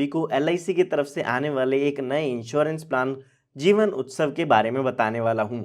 सभी को एलआईसी की तरफ से आने वाले एक नए इंश्योरेंस प्लान जीवन उत्सव के बारे में बताने वाला हूँ,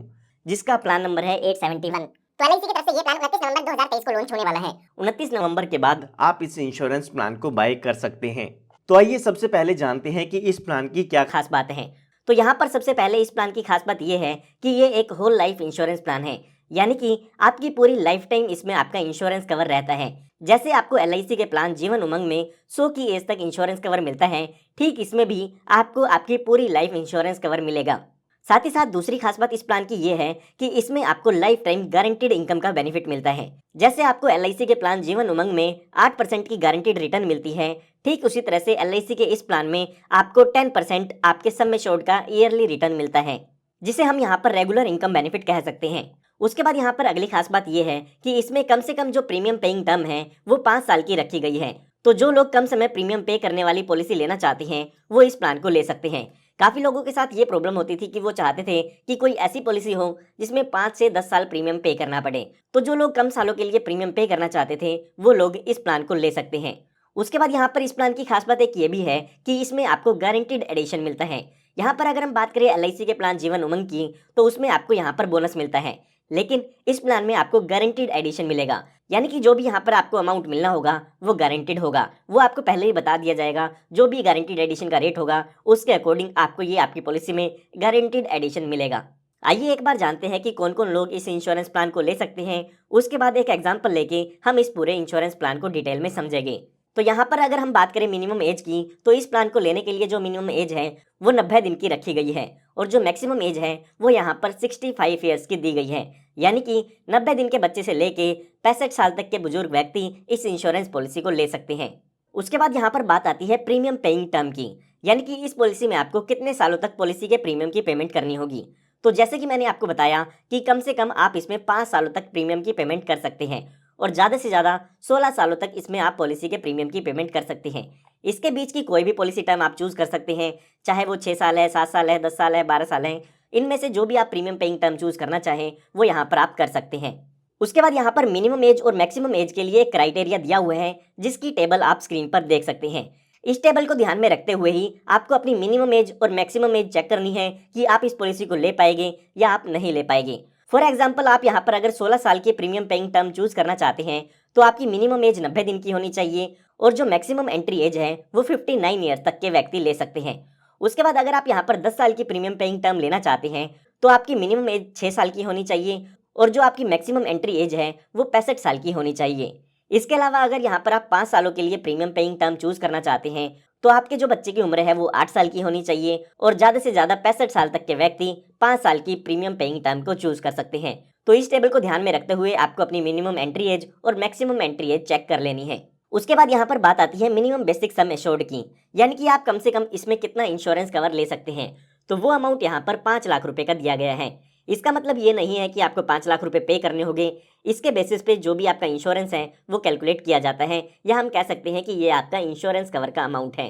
जिसका प्लान नंबर है 871। तो एलआईसी की तरफ से ये प्लान 29 नवंबर 2023 को लॉन्च होने वाला है। 29 नवंबर के बाद आप इस इंश्योरेंस प्लान को बाय कर सकते हैं। तो आइए सबसे पहले जानते हैं कि इस प्लान की क्या खास बात है। तो यहाँ पर सबसे पहले इस प्लान की खास बात ये है कि ये एक होल लाइफ इंश्योरेंस प्लान है, यानी कि आपकी पूरी लाइफ टाइम इसमें आपका इंश्योरेंस कवर रहता है। जैसे आपको एलआईसी के प्लान जीवन उमंग में 100 की एज तक इंश्योरेंस कवर मिलता है, ठीक इसमें भी आपको आपकी पूरी लाइफ इंश्योरेंस कवर मिलेगा। साथ ही साथ दूसरी खास बात इस प्लान की ये है कि इसमें आपको लाइफ टाइम गारंटीड इनकम का बेनिफिट मिलता है। जैसे आपको एलआईसी के प्लान जीवन उमंग में 8% की गारंटीड रिटर्न मिलती है, ठीक उसी तरह से एलआईसी के इस प्लान में आपको 10% आपके सम एश्योर्ड का ईयरली रिटर्न मिलता है, जिसे हम यहाँ पर रेगुलर इनकम बेनिफिट कह सकते हैं। उसके बाद यहाँ पर अगली खास बात यह है कि इसमें कम से कम जो प्रीमियम पेइंग टर्म है वो 5 साल की रखी गई है। तो जो लोग कम समय प्रीमियम पे करने वाली पॉलिसी लेना चाहते हैं वो इस प्लान को ले सकते हैं। काफी लोगों के साथ ये प्रॉब्लम होती थी कि वो चाहते थे कि कोई ऐसी पॉलिसी हो जिसमें 5 से 10 साल प्रीमियम पे करना पड़े। तो जो लोग कम सालों के लिए प्रीमियम पे करना चाहते थे वो लोग इस प्लान को ले सकते हैं। उसके बाद यहाँ पर इस प्लान की खास बात एक ये भी है कि इसमें आपको गारंटीड एडिशन मिलता है। यहाँ पर अगर हम बात करें एलआईसी के प्लान जीवन उमंग की, तो उसमें आपको यहाँ पर बोनस मिलता है, लेकिन इस प्लान में आपको गारंटीड एडिशन मिलेगा, यानी कि जो भी यहाँ पर आपको अमाउंट मिलना होगा वो गारंटीड होगा। वो आपको पहले ही बता दिया जाएगा, जो भी गारंटीड एडिशन का रेट होगा उसके अकॉर्डिंग आपको ये आपकी पॉलिसी में गारंटीड एडिशन मिलेगा। आइए एक बार जानते हैं कि कौन कौन लोग इस इंश्योरेंस प्लान को ले सकते हैं। उसके बाद एक एग्जाम्पल लेके हम इस पूरे इंश्योरेंस प्लान को डिटेल में समझेंगे। तो यहाँ पर अगर हम बात करें मिनिमम एज की, तो इस प्लान को लेने के लिए जो मिनिमम एज है वो 90 दिन की रखी गई है, और जो मैक्सिमम एज है वो यहाँ पर 65 ईयर्स की दी गई है, यानी कि 90 दिन के बच्चे से लेके 65 साल तक के बुजुर्ग व्यक्ति इस इंश्योरेंस पॉलिसी को ले सकते हैं। उसके बाद यहाँ पर बात आती है प्रीमियम पेइंग टर्म की, यानी कि इस पॉलिसी में आपको कितने सालों तक पॉलिसी के प्रीमियम की पेमेंट करनी होगी। तो जैसे कि मैंने आपको बताया कि कम से कम आप इसमें 5 सालों तक प्रीमियम की पेमेंट कर सकते हैं, और ज़्यादा से ज़्यादा 16 सालों तक इसमें आप पॉलिसी के प्रीमियम की पेमेंट कर सकते हैं। इसके बीच की कोई भी पॉलिसी टर्म आप चूज़ कर सकते हैं, चाहे वो 6 साल है, 7 साल है, 10 साल है, 12 साल है। इनमें से जो भी आप प्रीमियम पेइंग टर्म चूज़ करना चाहें वो यहाँ पर आप कर सकते हैं। उसके बाद यहाँ पर मिनिमम एज और मैक्सिमम एज के लिए एक क्राइटेरिया दिया हुआ है, जिसकी टेबल आप स्क्रीन पर देख सकते हैं। इस टेबल को ध्यान में रखते हुए ही आपको अपनी मिनिमम एज और मैक्सिमम एज चेक करनी है कि आप इस पॉलिसी को ले पाएंगे या आप नहीं ले पाएंगे। फॉर एग्जाम्पल, आप यहाँ पर अगर 16 साल की प्रीमियम पेइंग टर्म चूज करना चाहते हैं तो आपकी मिनिमम एज 90 दिन की होनी चाहिए, और जो मैक्सिमम एंट्री एज है वो 59 ईयर तक के व्यक्ति ले सकते हैं। उसके बाद अगर आप यहाँ पर 10 साल की प्रीमियम पेइंग टर्म लेना चाहते हैं तो आपकी मिनिमम एज 6 साल की होनी चाहिए, और जो आपकी मैक्सिमम एंट्री एज है वो 65 साल की होनी चाहिए। इसके अलावा अगर यहाँ पर आप 5 सालों के लिए प्रीमियम पेइंग टर्म चूज करना चाहते हैं तो आपके जो बच्चे की उम्र है वो 8 साल की होनी चाहिए, और ज़्यादा से ज़्यादा 65 साल तक के व्यक्ति 5 साल की प्रीमियम पेइंग टर्म को चूज कर सकते हैं। तो इस टेबल को ध्यान में रखते हुए आपको अपनी मिनिमम एंट्री एज और मैक्सिमम एंट्री एज चेक कर लेनी है। उसके बाद यहाँ पर बात आती है मिनिमम बेसिक सम एश्योर्ड की, यानी कि आप कम से कम इसमें कितना इंश्योरेंस कवर ले सकते हैं। तो वो अमाउंट यहाँ पर 5 लाख रुपए का दिया गया है। इसका मतलब ये नहीं है कि आपको 5 लाख रुपए पे करने होंगे। इसके बेसिस पे जो भी आपका इंश्योरेंस है वो कैलकुलेट किया जाता है, या हम कह सकते हैं कि ये आपका इंश्योरेंस कवर का अमाउंट है।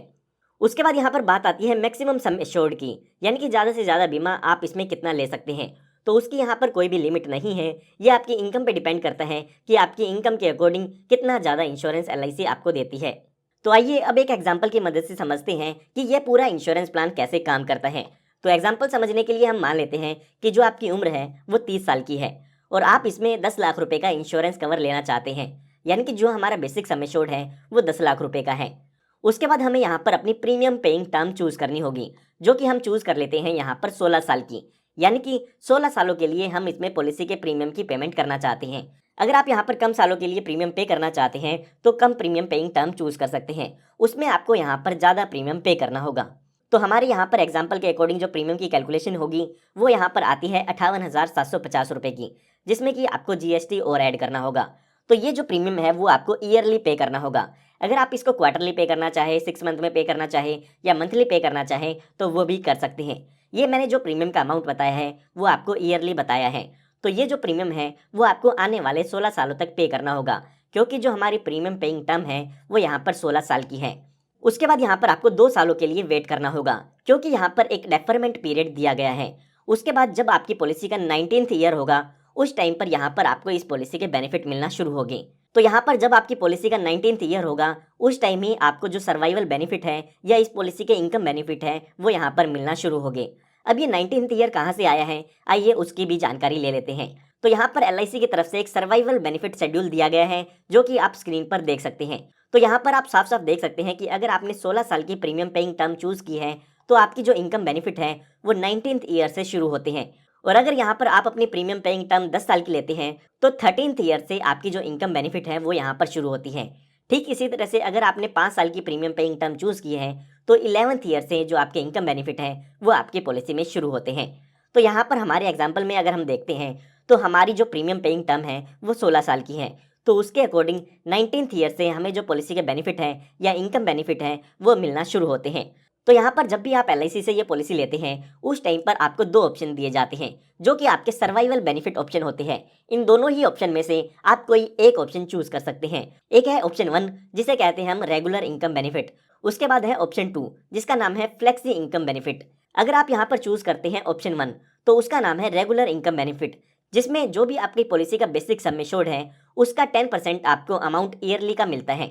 उसके बाद यहाँ पर बात आती है मैक्सिमम सम एश्योर्ड की, यानी कि ज़्यादा से ज़्यादा बीमा आप इसमें कितना ले सकते हैं। तो उसकी यहाँ पर कोई भी लिमिट नहीं है, ये आपकी इनकम पे डिपेंड करता है कि आपकी इनकम के अकॉर्डिंग कितना ज़्यादा इंश्योरेंस एलआईसी आपको देती है। तो आइए अब एक एग्जाम्पल की मदद से समझते हैं कि यह पूरा इंश्योरेंस प्लान कैसे काम करता है। तो एग्जाम्पल समझने के लिए हम मान लेते हैं कि जो आपकी उम्र है वो 30 साल की है, और आप इसमें 10 लाख रुपए का इंश्योरेंस कवर लेना चाहते हैं, यानी कि जो हमारा बेसिक सम एश्योर्ड है वो 10 लाख रुपए का है। उसके बाद हमें यहाँ पर अपनी प्रीमियम पेइंग टर्म चूज करनी होगी, जो कि हम चूज कर लेते हैं यहाँ पर 16 साल की, यानी कि 16 सालों के लिए हम इसमें पॉलिसी के प्रीमियम की पेमेंट करना चाहते हैं। अगर आप यहाँ पर कम सालों के लिए प्रीमियम पे करना चाहते हैं तो कम प्रीमियम पेइंग टर्म चूज कर सकते हैं, उसमें आपको यहाँ पर ज़्यादा प्रीमियम पे करना होगा। तो हमारे यहाँ पर एग्जाम्पल के अकॉर्डिंग जो प्रीमियम की कैलकुलेशन होगी वो यहाँ पर आती है 58,750 रुपये की, जिसमें कि आपको जीएसटी और ऐड करना होगा। तो ये जो प्रीमियम है वो आपको ईयरली पे करना होगा। अगर आप इसको क्वार्टरली पे करना चाहे, 6 मंथ में पे करना चाहे, या मंथली पे करना चाहे तो वो भी कर सकते हैं। ये मैंने जो प्रीमियम का अमाउंट बताया है वो आपको ईयरली बताया है। तो ये जो प्रीमियम है वो आपको आने वाले 16 सालों तक पे करना होगा, क्योंकि जो हमारी प्रीमियम पेइंग टर्म है वो यहाँ पर 16 साल की है। उसके बाद यहाँ पर आपको 2 सालों के लिए वेट करना होगा, क्योंकि यहाँ पर एक डेफरमेंट पीरियड दिया गया है। उसके बाद जब आपकी पॉलिसी का 19th ईयर होगा उस टाइम पर यहाँ पर आपको इस पॉलिसी के बेनिफिट मिलना शुरू होंगे। तो यहाँ पर जब आपकी पॉलिसी का 19th ईयर होगा उस टाइम ही आपको जो सर्वाइवल बेनिफिट है या इस पॉलिसी के इनकम बेनिफिट है वो यहाँ पर मिलना शुरू हो गए। अब ये 19th ईयर कहाँ से आया है, आइए उसकी भी जानकारी ले लेते हैं। तो यहाँ पर LIC की तरफ से एक सर्वाइवल बेनिफिट शेड्यूल दिया गया है जो कि आप स्क्रीन पर देख सकते हैं। तो यहाँ पर आप साफ साफ देख सकते हैं कि अगर आपने 16 साल की प्रीमियम पेइंग टर्म चूज की है तो आपकी जो इनकम बेनिफिट है वो 19th ईयर से शुरू होते हैं। और अगर यहाँ पर आप अपनी प्रीमियम पेइंग टर्म 10 साल की लेते हैं तो 13th ईयर से आपकी जो इनकम बेनिफिट है वो यहाँ पर शुरू होती है। ठीक इसी तरह से अगर आपने 5 साल की प्रीमियम पेइंग टर्म चूज की है तो 11th ईयर से जो आपके इनकम बेनिफिट है वो आपकी पॉलिसी में शुरू होते हैं। तो यहाँ पर हमारे एग्जाम्पल में अगर हम देखते हैं तो हमारी जो प्रीमियम पेइंग टर्म है वो 16 साल की है, तो उसके अकॉर्डिंग 19th ईयर से हमें जो पॉलिसी के बेनिफिट है या इनकम बेनिफिट है वो मिलना शुरू होते हैं। तो यहाँ पर जब भी आप LIC से ये पॉलिसी लेते हैं उस टाइम पर आपको 2 ऑप्शन दिए जाते हैं जो कि आपके सर्वाइवल बेनिफिट ऑप्शन होते हैं। इन दोनों ही ऑप्शन में से आप कोई एक ऑप्शन चूज कर सकते हैं। एक है ऑप्शन 1 जिसे कहते हैं हम रेगुलर इनकम बेनिफिट, उसके बाद है ऑप्शन 2 जिसका नाम है फ्लेक्सी इनकम बेनिफिट। अगर आप यहाँ पर चूज करते हैं ऑप्शन 1 तो उसका नाम है रेगुलर इनकम बेनिफिट, जिसमें जो भी आपकी पॉलिसी का बेसिक सम एश्योर्ड है उसका 10% आपको अमाउंट ईयरली का मिलता है।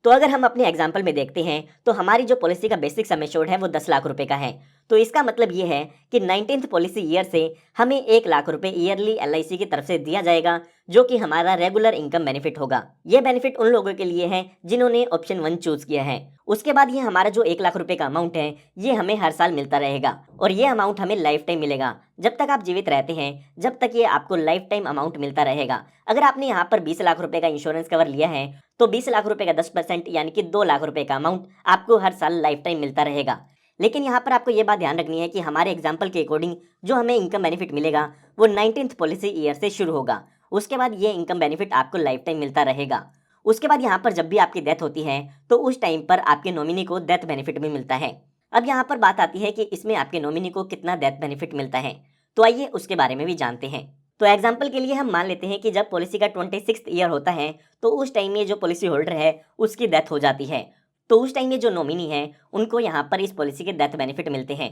तो अगर हम अपने एग्जाम्पल में देखते हैं तो हमारी जो पॉलिसी का बेसिक सम एश्योर्ड है वो 10 लाख रुपए का है। तो इसका मतलब ये है कि 19th पॉलिसी ईयर से हमें 1 लाख रुपए ईयरली LIC की तरफ से दिया जाएगा जो कि हमारा रेगुलर इनकम बेनिफिट होगा। ये बेनिफिट उन लोगों के लिए है जिन्होंने ऑप्शन 1 चूज किया है। उसके बाद ये हमारा जो 1 लाख रुपए का अमाउंट है ये हमें हर साल मिलता रहेगा और ये अमाउंट हमें लाइफ टाइम मिलेगा। जब तक आप जीवित रहते हैं जब तक ये आपको लाइफ टाइम अमाउंट मिलता रहेगा। अगर आपने यहाँ पर 20 लाख रुपए का इंश्योरेंस कवर लिया है तो 20 लाख रुपए का 10% यानी कि 2 लाख रुपए का अमाउंट आपको हर साल लाइफ टाइम मिलता रहेगा। लेकिन यहाँ पर आपको ये बात ध्यान रखनी है कि हमारे एग्जाम्पल के अकॉर्डिंग जो हमें इनकम बेनिफिट मिलेगा वो 19th पॉलिसी ईयर से शुरू होगा। उसके बाद ये इनकम बेनिफिट आपको लाइफ टाइम मिलता रहेगा। उसके बाद यहाँ पर जब भी आपकी डेथ होती है तो उस टाइम पर आपके नॉमिनी को डेथ बेनिफिट भी मिलता है। अब यहाँ पर बात आती है कि इसमें आपके नॉमिनी को कितना डेथ बेनिफिट मिलता है, तो आइए उसके बारे में भी जानते हैं। तो एग्जाम्पल के लिए हम मान लेते हैं कि जब पॉलिसी का 26th ईयर होता है तो उस टाइम में जो पॉलिसी होल्डर है उसकी डेथ हो जाती है। तो उस टाइम में जो नॉमिनी है उनको यहाँ पर इस पॉलिसी के डेथ बेनिफिट मिलते हैं।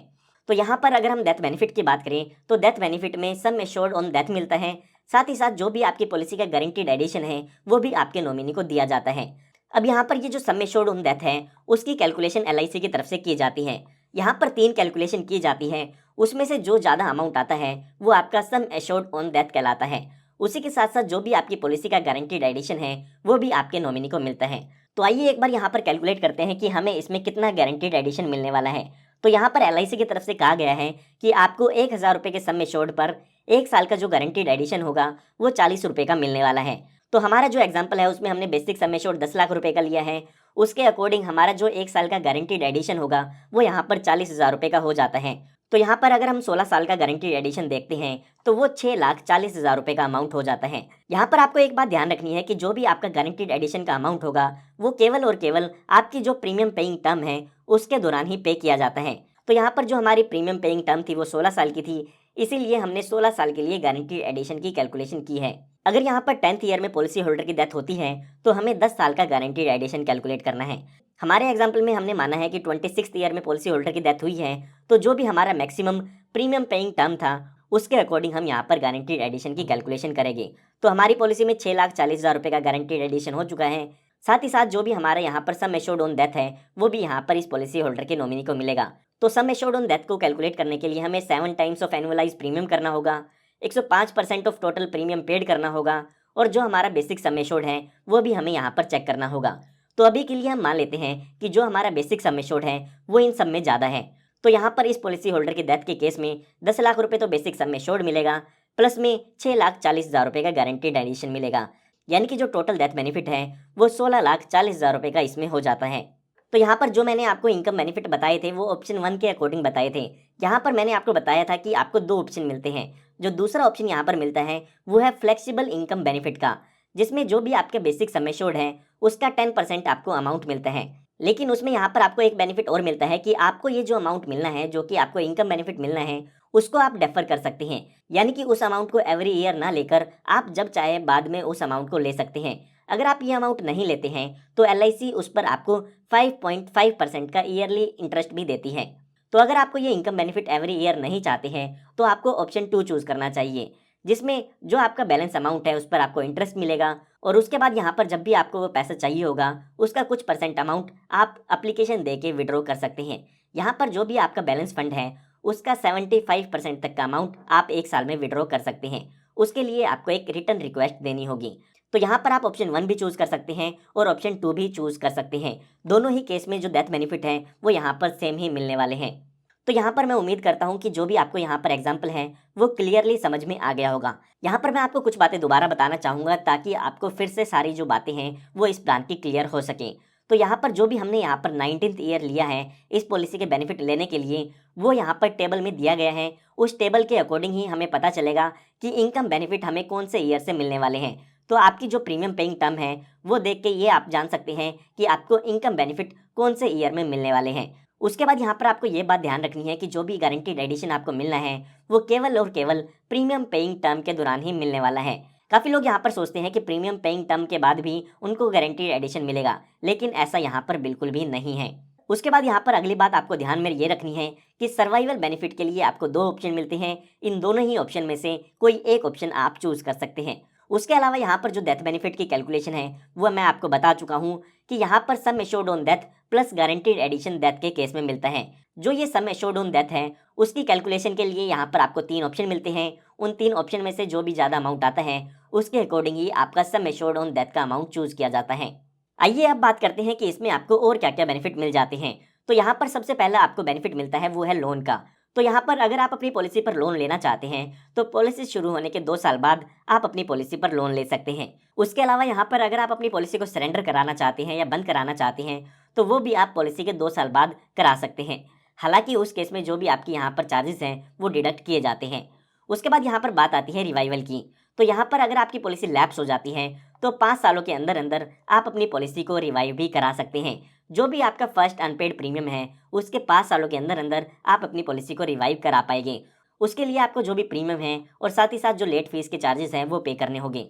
तो यहाँ पर अगर हम डेथ बेनिफिट की बात करें तो डेथ बेनिफिट में सम एश्योर्ड ऑन डेथ मिलता है, साथ ही साथ जो भी आपकी पॉलिसी का गारंटीड एडिशन है वो भी आपके नॉमिनी को दिया जाता है। अब यहाँ पर ये जो सम एश्योर्ड ऑन डेथ है उसकी कैलकुलेशन LIC की तरफ से की जाती है। यहाँ पर 3 कैलकुलेशन की जाती है, उसमें से जो ज़्यादा अमाउंट आता है वो आपका सम एश्योर्ड ऑन डेथ कहलाता है। उसी के साथ साथ जो भी आपकी पॉलिसी का गारंटीड एडिशन है वो भी आपके नॉमिनी को मिलता है। तो आइए एक बार यहाँ पर कैलकुलेट करते हैं कि हमें इसमें कितना गारंटीड एडिशन मिलने वाला है। तो यहाँ पर LIC की तरफ से कहा गया है कि आपको 1000 रुपये के सम एश्योर्ड पर 1 साल का जो गारंटीड एडिशन होगा वो 40 रुपये का मिलने वाला है। तो हमारा जो एग्जाम्पल है उसमें हमने बेसिक सम एश्योर्ड 10 लाख रुपए का लिया है, उसके अकॉर्डिंग हमारा जो 1 साल का गारंटीड एडिशन होगा वो यहाँ पर 40,000 रुपये का हो जाता है। तो यहाँ पर अगर हम 16 साल का गारंटीड एडिशन देखते हैं तो वो 6,40,000 रुपये का अमाउंट हो जाता है। यहाँ पर आपको एक बात ध्यान रखनी है कि जो भी आपका गारंटीड एडिशन का अमाउंट होगा वो केवल और केवल आपकी जो प्रीमियम पेइंग टर्म है उसके दौरान ही पे किया जाता है। तो यहाँ पर जो हमारी प्रीमियम पेइंग टर्म थी वो 16 साल की थी, इसीलिए हमने 16 साल के लिए गारंटीड एडिशन की कैलकुलेशन की है। अगर यहाँ पर 10th ईयर में पॉलिसी होल्डर की डेथ होती है तो हमें 10 साल का गारंटीड एडिशन कैलकुलेट करना है। हमारे एग्जाम्पल में हमने माना है कि 26th ईयर में पॉलिसी होल्डर की डेथ हुई है, तो जो भी हमारा मैक्सिमम प्रीमियम पेइंग टर्म था उसके अकॉर्डिंग हम यहाँ पर गारंटीड एडिशन की कैलकुलेशन करेंगे। तो हमारी पॉलिसी में 6,40,000 रुपये का गारंटीड एडिशन हो चुका है। साथ ही साथ जो भी हमारा यहाँ पर सम एश्योर्ड ऑन डेथ है वो भी यहाँ पर इस पॉलिसी होल्डर के नॉमिनी को मिलेगा। तो सम एश्योर्ड ऑन डेथ को कैलकुलेट करने के लिए हमें 7 टाइम्स ऑफ एनुअलाइज प्रीमियम करना होगा, 105% ऑफ टोटल प्रीमियम पेड करना होगा और जो हमारा बेसिक सम एश्योर्ड है वो भी हमें यहाँ पर चेक करना होगा। तो अभी के लिए हम मान लेते हैं कि जो हमारा बेसिक सम एश्योर्ड है वो इन सब में ज़्यादा है। तो यहाँ पर इस पॉलिसी होल्डर की डेथ के केस में 10 लाख रुपये तो बेसिक सम एश्योर्ड मिलेगा, प्लस में 6,40,000 रुपये का गारंटीड एडिशन मिलेगा, यानी कि जो टोटल डेथ बेनिफिट है वो 16,40,000 रुपये का इसमें हो जाता है। तो यहाँ पर जो मैंने आपको इनकम बेनिफिट बताए थे वो ऑप्शन 1 के अकॉर्डिंग बताए थे। यहाँ पर मैंने आपको बताया था कि आपको 2 ऑप्शन मिलते हैं। जो दूसरा ऑप्शन यहाँ पर मिलता है वो है फ्लेक्सिबल इनकम बेनिफिट का, जिसमें जो भी आपके बेसिक सम एश्योर्ड है उसका 10% आपको अमाउंट मिलता है। लेकिन उसमें यहाँ पर आपको एक बेनिफिट और मिलता है कि आपको ये जो अमाउंट मिलना है, जो कि आपको इनकम बेनिफिट मिलना है, उसको आप डेफर कर सकते हैं, यानी कि उस अमाउंट को एवरी ईयर ना लेकर आप जब चाहे बाद में उस अमाउंट को ले सकते हैं। अगर आप ये अमाउंट नहीं लेते हैं तो LIC उस पर आपको 5.5% का ईयरली इंटरेस्ट भी देती है। तो अगर आपको ये इनकम बेनिफिट एवरी ईयर नहीं चाहते हैं तो आपको ऑप्शन 2 चूज करना चाहिए, जिसमें जो आपका बैलेंस अमाउंट है उस पर आपको इंटरेस्ट मिलेगा और उसके बाद यहाँ पर जब भी आपको वो पैसा चाहिए होगा उसका कुछ परसेंट अमाउंट आप एप्लीकेशन दे के विड्रॉ कर सकते हैं। यहाँ पर जो भी आपका बैलेंस फंड है उसका 75% तक का अमाउंट आप एक साल में विड्रॉ कर सकते हैं। उसके लिए आपको एक रिटर्न रिक्वेस्ट देनी होगी। तो यहाँ पर आप ऑप्शन 1 भी चूज कर सकते हैं और ऑप्शन 2 भी चूज कर सकते हैं। दोनों ही केस में जो डेथ बेनिफिट है वो यहाँ पर सेम ही मिलने वाले हैं। तो यहाँ पर मैं उम्मीद करता हूँ कि जो भी आपको यहाँ पर एग्जाम्पल है वो क्लियरली समझ में आ गया होगा। यहाँ पर मैं आपको कुछ बातें दोबारा बताना चाहूँगा ताकि आपको फिर से सारी जो बातें हैं वो इस प्लान की क्लियर हो सके। तो यहाँ पर जो भी हमने यहाँ पर 19th ईयर लिया है इस पॉलिसी के बेनिफिट लेने के लिए वो यहाँ पर टेबल में दिया गया है। उस टेबल के अकॉर्डिंग ही हमें पता चलेगा कि इनकम बेनिफिट हमें कौन से ईयर से मिलने वाले हैं। तो आपकी जो प्रीमियम पेइंग टर्म है वो देख के ये आप जान सकते हैं कि आपको इनकम बेनिफिट कौन से ईयर में मिलने वाले हैं। उसके बाद यहाँ पर आपको ये बात ध्यान रखनी है कि जो भी गारंटीड एडिशन आपको मिलना है वो केवल और केवल प्रीमियम पेइंग टर्म के दौरान ही मिलने वाला है। काफ़ी लोग यहाँ पर सोचते हैं कि प्रीमियम पेइंग टर्म के बाद भी उनको गारंटीड एडिशन मिलेगा, लेकिन ऐसा यहाँ पर बिल्कुल भी नहीं है। उसके बाद यहाँ पर अगली बात आपको ध्यान में ये रखनी है कि सर्वाइवल बेनिफिट के लिए आपको 2 ऑप्शन मिलते हैं। इन दोनों ही ऑप्शन में से कोई एक ऑप्शन आप चूज कर सकते हैं। उसके अलावा यहाँ पर जो डेथ बेनिफिट की कैलकुलेशन है वो मैं आपको बता चुका हूँ कि यहाँ पर sum assured on death plus guaranteed addition death के केस में मिलता है। जो ये सम एश्योर्ड ऑन डेथ है उसकी कैलकुलेशन के लिए यहाँ पर आपको 3 ऑप्शन मिलते हैं। उन 3 ऑप्शन में से जो भी ज़्यादा अमाउंट आता है उसके अकॉर्डिंग ही आपका सम एश्योर्ड ऑन डेथ का अमाउंट चूज किया जाता है। आइए अब बात करते हैं कि इसमें आपको और क्या क्या बेनिफिट मिल जाते हैं। तो यहाँ पर सबसे पहला आपको बेनिफिट मिलता है वो है लोन का। तो यहाँ पर अगर आप अपनी पॉलिसी पर लोन लेना चाहते हैं तो पॉलिसी शुरू होने के 2 साल बाद आप अपनी पॉलिसी पर लोन ले सकते हैं। उसके अलावा यहाँ पर अगर आप अपनी पॉलिसी को सरेंडर कराना चाहते हैं या बंद कराना चाहते हैं तो वो भी आप पॉलिसी के 2 साल बाद करा सकते हैं। हालांकि उस केस में जो भी आपकी यहाँ पर चार्जेस हैं वो डिडक्ट किए जाते हैं। उसके बाद यहाँ पर बात आती है रिवाइवल की। तो यहाँ पर अगर आपकी पॉलिसी लैप्स हो जाती है तो 5 सालों के अंदर अंदर आप अपनी पॉलिसी को रिवाइव भी करा सकते हैं। जो भी आपका फर्स्ट अनपेड प्रीमियम है उसके 5 सालों के अंदर अंदर आप अपनी पॉलिसी को रिवाइव करा पाएंगे। उसके लिए आपको जो भी प्रीमियम है और साथ ही साथ जो लेट फीस के चार्जेस हैं वो पे करने होंगे।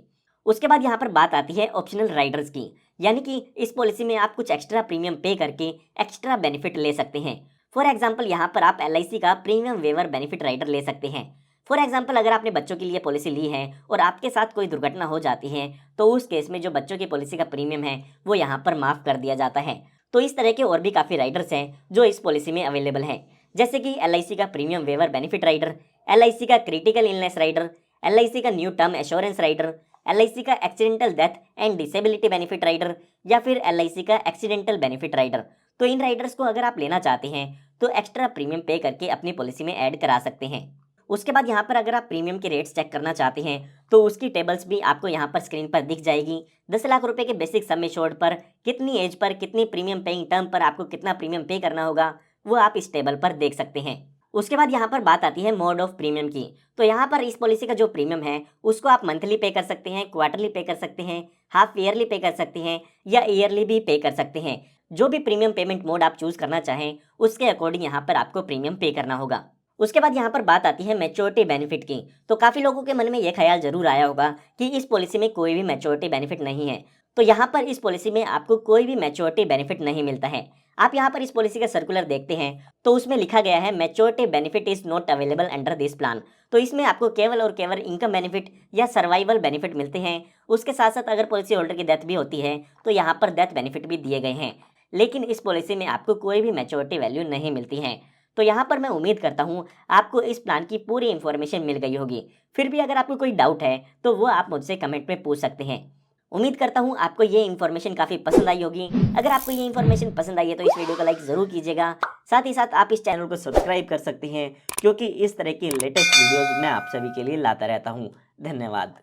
उसके बाद यहाँ पर बात आती है ऑप्शनल राइडर्स की, यानी कि इस पॉलिसी में आप कुछ एक्स्ट्रा प्रीमियम पे करके एक्स्ट्रा बेनिफिट ले सकते हैं। फॉर एग्जाम्पल यहाँ पर आप LIC का प्रीमियम वेवर बेनिफिट राइडर ले सकते हैं। फॉर एग्जाम्पल अगर आपने बच्चों के लिए पॉलिसी ली है और आपके साथ कोई दुर्घटना हो जाती है तो उस केस में जो बच्चों की पॉलिसी का प्रीमियम है वो यहाँ पर माफ़ कर दिया जाता है। तो इस तरह के और भी काफ़ी राइडर्स हैं जो इस पॉलिसी में अवेलेबल हैं, जैसे कि LIC का premium waiver benefit rider, LIC का क्रिटिकल इलनेस राइडर, LIC का new term assurance rider, LIC का accidental death and disability benefit rider या फिर LIC का एक्सीडेंटल बेनिफिट राइडर। तो इन राइडर्स को अगर आप लेना चाहते हैं तो एक्स्ट्रा प्रीमियम पे करके अपनी पॉलिसी में ऐड करा सकते हैं। उसके बाद यहाँ पर अगर आप प्रीमियम के रेट्स चेक करना चाहते हैं तो उसकी टेबल्स भी आपको यहाँ पर स्क्रीन पर दिख जाएगी। 10 लाख रुपए के बेसिक सम एश्योर्ड पर कितनी एज पर कितनी प्रीमियम पेइंग टर्म पर आपको कितना प्रीमियम पे करना होगा वो आप इस टेबल पर देख सकते हैं। उसके बाद यहाँ पर बात आती है मोड ऑफ प्रीमियम की। तो यहाँ पर इस पॉलिसी का जो प्रीमियम है उसको आप मंथली पे कर सकते हैं, क्वार्टरली पे कर सकते हैं, हाफ ईयरली पे कर सकते हैं या ईयरली भी पे कर सकते हैं। जो भी प्रीमियम पेमेंट मोड आप चूज करना चाहें उसके अकॉर्डिंग यहाँ पर आपको प्रीमियम पे करना होगा। उसके बाद यहाँ पर बात आती है मैच्योरिटी बेनिफिट की। तो काफ़ी लोगों के मन में यह ख्याल जरूर आया होगा कि इस पॉलिसी में कोई भी मैच्योरिटी बेनिफिट नहीं है। तो यहाँ पर इस पॉलिसी में आपको कोई भी मैच्योरिटी बेनिफिट नहीं मिलता है। आप यहाँ पर इस पॉलिसी का सर्कुलर देखते हैं तो उसमें लिखा गया है maturity benefit is not available under this plan. तो इसमें आपको केवल और केवल इनकम बेनिफिट या सर्वाइवल बेनिफिट मिलते हैं। उसके साथ साथ अगर पॉलिसी होल्डर की डेथ भी होती है तो यहाँ पर डेथ बेनिफिट भी दिए गए हैं, लेकिन इस पॉलिसी में आपको कोई भी मैच्योरिटी वैल्यू नहीं मिलती है। तो यहाँ पर मैं उम्मीद करता हूँ आपको इस प्लान की पूरी इन्फॉर्मेशन मिल गई होगी। फिर भी अगर आपको कोई डाउट है तो वो आप मुझसे कमेंट में पूछ सकते हैं। उम्मीद करता हूँ आपको ये इन्फॉर्मेशन काफ़ी पसंद आई होगी। अगर आपको ये इन्फॉर्मेशन पसंद आई है तो इस वीडियो को लाइक ज़रूर कीजिएगा। साथ ही साथ आप इस चैनल को सब्सक्राइब कर सकते हैं क्योंकि इस तरह की लेटेस्ट वीडियोज़ मैं आप सभी के लिए लाता रहता हूँ। धन्यवाद।